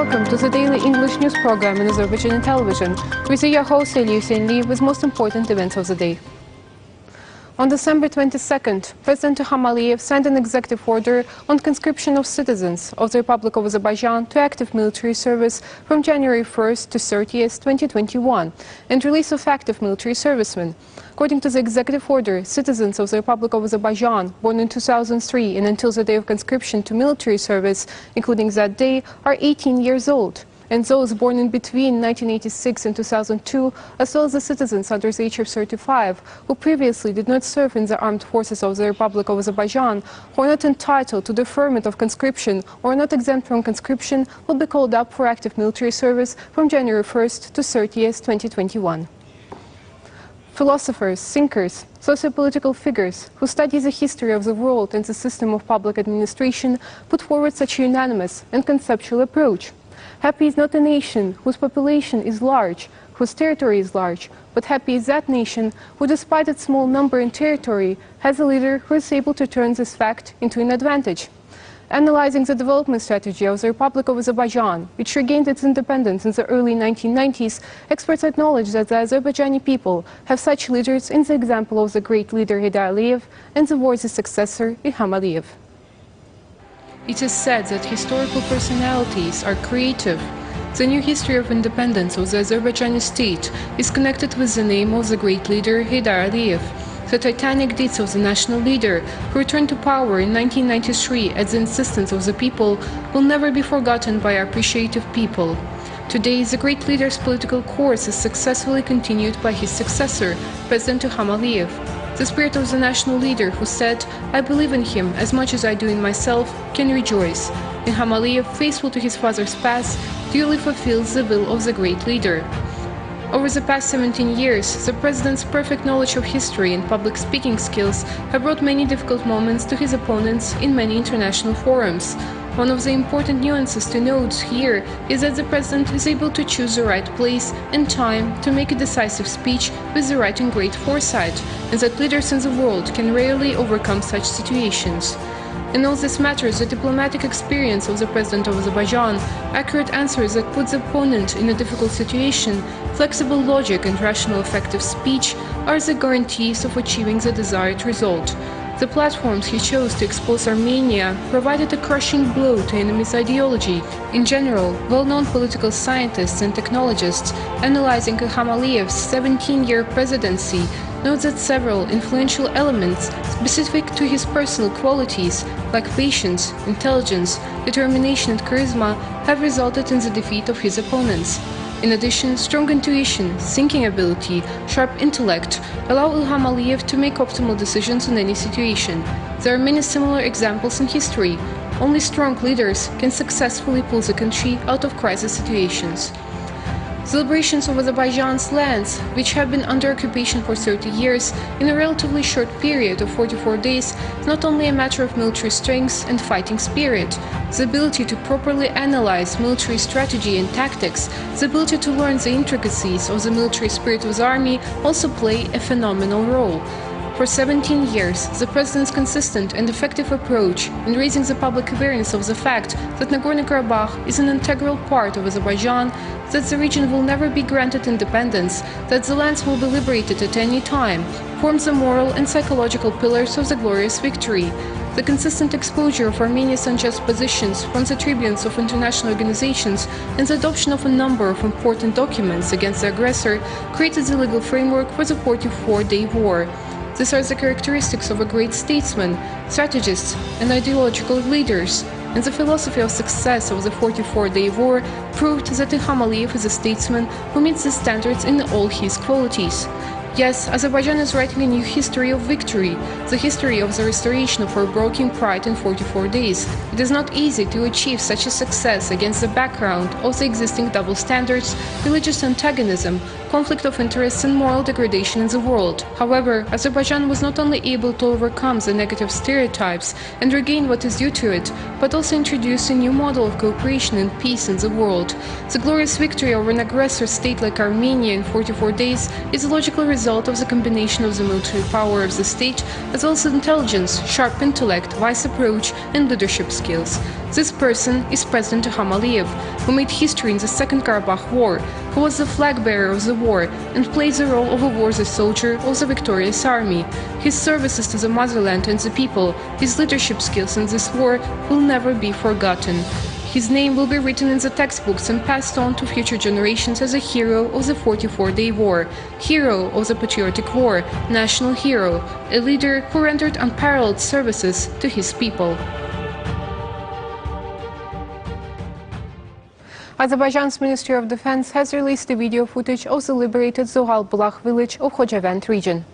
welcome to the daily English news program in Azerbaycan Television, with your host Elif with most important events of the day. On December 22nd, President İlham Aliyev signed an executive order on conscription of citizens of the Republic of Azerbaijan to active military service from January 1st to 30th, 2021, and release of active military servicemen. According to the executive order, citizens of the Republic of Azerbaijan born in 2003 and until the day of conscription to military service, including that day, are 18 years old. And those born in between 1986 and 2002, as well as the citizens under the age of 35, who previously did not serve in the armed forces of the Republic of Azerbaijan, who are not entitled to deferment of conscription or are not exempt from conscription, will be called up for active military service from January 1st to 30th, 2021. Philosophers, thinkers, socio-political figures who study the history of the world and the system of public administration put forward such a unanimous and conceptual approach. Happy is not a nation whose population is large, whose territory is large, but happy is that nation who, despite its small number and territory, has a leader who is able to turn this fact into an advantage. Analyzing the development strategy of the Republic of Azerbaijan, which regained its independence in the early 1990s, experts acknowledge that the Azerbaijani people have such leaders in the example of the great leader Heydar Aliyev and the worthy successor İlham Aliyev. It is said that historical personalities are creative. The new history of independence of the Azerbaijani state is connected with the name of the great leader Heydar Aliyev. The titanic deeds of the national leader, who returned to power in 1993 at the insistence of the people, will never be forgotten by our appreciative people. Today, the great leader's political course is successfully continued by his successor, President İlham Aliyev. The spirit of the national leader who said, "I believe in him as much as I do in myself," can rejoice. İlham Aliyev, faithful to his father's path, duly fulfills the will of the great leader. Over the past 17 years, the President's perfect knowledge of history and public speaking skills have brought many difficult moments to his opponents in many international forums. One of the important nuances to note here is that the President is able to choose the right place and time to make a decisive speech with the right and great foresight, and that leaders in the world can rarely overcome such situations. In all these matters, the diplomatic experience of the President of Azerbaijan, accurate answers that put the opponent in a difficult situation, flexible logic and rational effective speech are the guarantees of achieving the desired result. The platforms he chose to expose Armenia provided a crushing blow to enemy's ideology. In general, well-known political scientists and technologists analyzing İlham Aliyev's 17-year presidency note that several influential elements specific to his personal qualities, like patience, intelligence, determination and charisma, have resulted in the defeat of his opponents. In addition, strong intuition, thinking ability, sharp intellect allow İlham Aliyev to make optimal decisions in any situation. There are many similar examples in history. Only strong leaders can successfully pull the country out of crisis situations. The liberations of Azerbaijan's lands, which have been under occupation for 30 years, in a relatively short period of 44 days, is not only a matter of military strength and fighting spirit. The ability to properly analyze military strategy and tactics, the ability to learn the intricacies of the military spirit of the army also play a phenomenal role. For 17 years, the President's consistent and effective approach in raising the public awareness of the fact that Nagorno-Karabakh is an integral part of Azerbaijan, that the region will never be granted independence, that the lands will be liberated at any time, forms the moral and psychological pillars of the glorious victory. The consistent exposure of Armenia's unjust positions from the tribunes of international organizations and the adoption of a number of important documents against the aggressor created the legal framework for the 44-day war. These are the characteristics of a great statesman, strategist, and ideological leaders, and the philosophy of success of the 44-day war proved that İlham Aliyev is a statesman who meets the standards in all his qualities. Yes, Azerbaijan is writing a new history of victory, the history of the restoration of our broken pride in 44 days. It is not easy to achieve such a success against the background of the existing double standards, religious antagonism, conflict of interests and moral degradation in the world. However, Azerbaijan was not only able to overcome the negative stereotypes and regain what is due to it, but also introduce a new model of cooperation and peace in the world. The glorious victory over an aggressor state like Armenia in 44 days is a logical result result of the combination of the military power of the state, as well as intelligence, sharp intellect, wise approach, and leadership skills. This person is President İlham, who made history in the Second Karabakh War, who was the flag bearer of the war and played the role of a worthy soldier of the victorious army. His services to the motherland and the people, his leadership skills in this war will never be forgotten. His name will be written in the textbooks and passed on to future generations as a hero of the 44-day war, hero of the patriotic war, national hero, a leader who rendered unparalleled services to his people. Azerbaijan's Ministry of Defense has released the video footage of the liberated Zoghal Bulaq village of Khojavend region.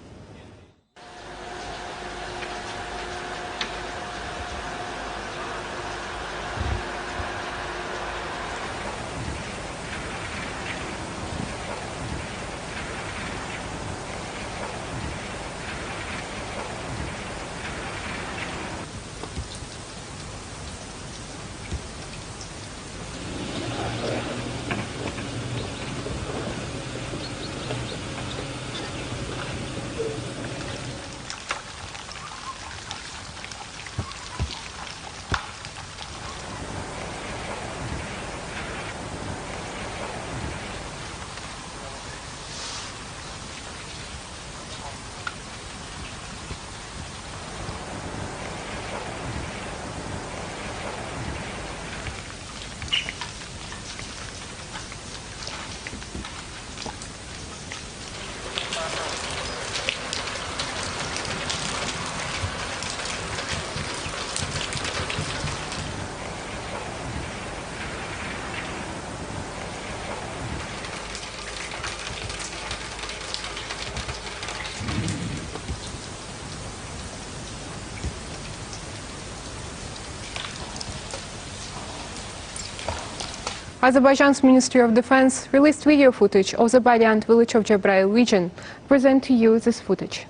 Azerbaijan's Ministry of Defense released video footage of the Baryant village of Jabrail region. I present to you this footage.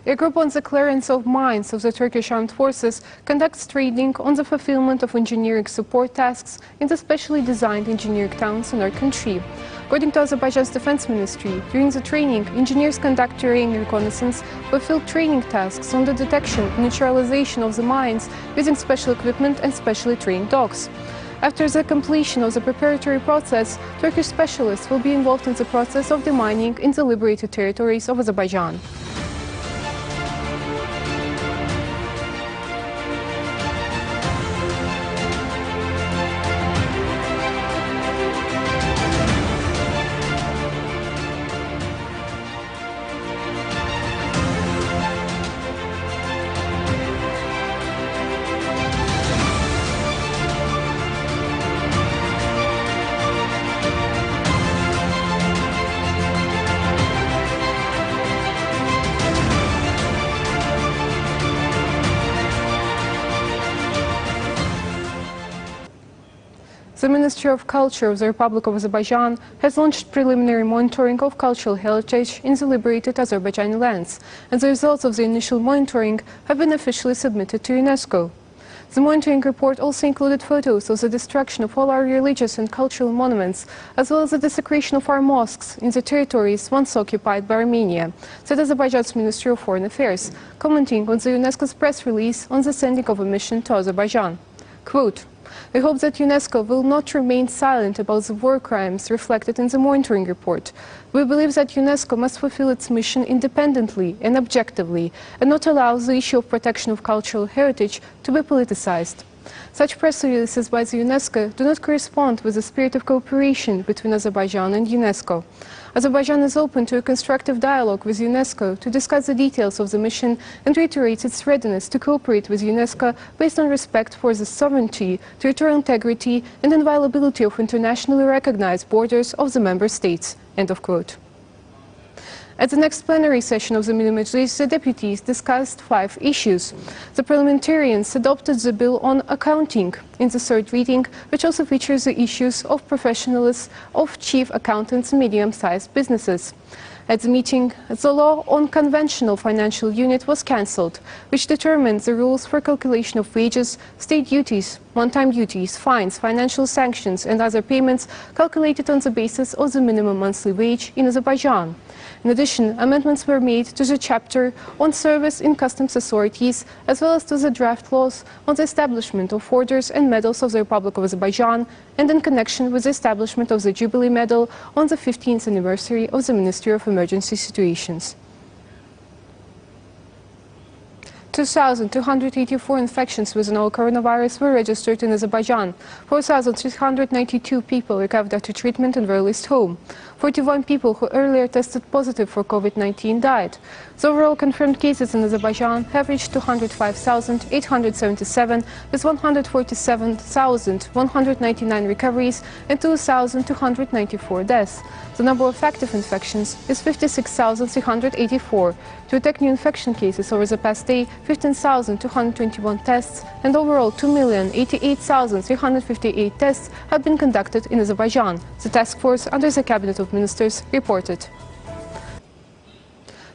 A group on the clearance of mines of the Turkish Armed Forces conducts training on the fulfillment of engineering support tasks in the specially designed engineering towns in our country. According to Azerbaijan's Defense Ministry, during the training, engineers conduct terrain reconnaissance, fulfill training tasks on the detection and neutralization of the mines using special equipment and specially trained dogs. After the completion of the preparatory process, Turkish specialists will be involved in the process of demining in the liberated territories of Azerbaijan. The Ministry of Culture of the Republic of Azerbaijan has launched preliminary monitoring of cultural heritage in the liberated Azerbaijani lands, and the results of the initial monitoring have been officially submitted to UNESCO. The monitoring report also included photos of the destruction of all our religious and cultural monuments, as well as the desecration of our mosques in the territories once occupied by Armenia, said Azerbaijan's Ministry of Foreign Affairs, commenting on the UNESCO's press release on the sending of a mission to Azerbaijan. Quote, "We hope that UNESCO will not remain silent about the war crimes reflected in the monitoring report. We believe that UNESCO must fulfill its mission independently and objectively and not allow the issue of protection of cultural heritage to be politicized." Such press releases by the UNESCO do not correspond with the spirit of cooperation between Azerbaijan and UNESCO. Azerbaijan is open to a constructive dialogue with UNESCO to discuss the details of the mission and reiterates its readiness to cooperate with UNESCO based on respect for the sovereignty, territorial integrity and inviolability of internationally recognized borders of the member states. End of quote. At the next plenary session of the BİRİNCİlik, the deputies discussed 5 issues. The parliamentarians adopted the bill on accounting in the third reading, which also features the issues of professionalism of chief accountants and medium-sized businesses. At the meeting, the law on conventional financial unit was cancelled, which determined the rules for calculation of wages, state duties, one-time duties, fines, financial sanctions and other payments calculated on the basis of the minimum monthly wage in Azerbaijan. In addition, amendments were made to the chapter on service in customs authorities, as well as to the draft laws on the establishment of orders and medals of the Republic of Azerbaijan, and in connection with the establishment of the Jubilee Medal on the 15th anniversary of the Ministry of Emergency Situations. 2,284 infections with the novel coronavirus were registered in Azerbaijan. 4,392 people recovered after treatment and were released home. 41 people who earlier tested positive for COVID-19 died. The overall confirmed cases in Azerbaijan have reached 205,877, with 147,199 recoveries and 2,294 deaths. The number of active infections is 56,384. To detect new infection cases over the past day, 15,221 tests and overall 2,088,358 tests have been conducted in Azerbaijan, the task force under the Cabinet of Ministers reported.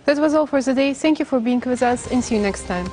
That was all for today. Thank you for being with us and see you next time.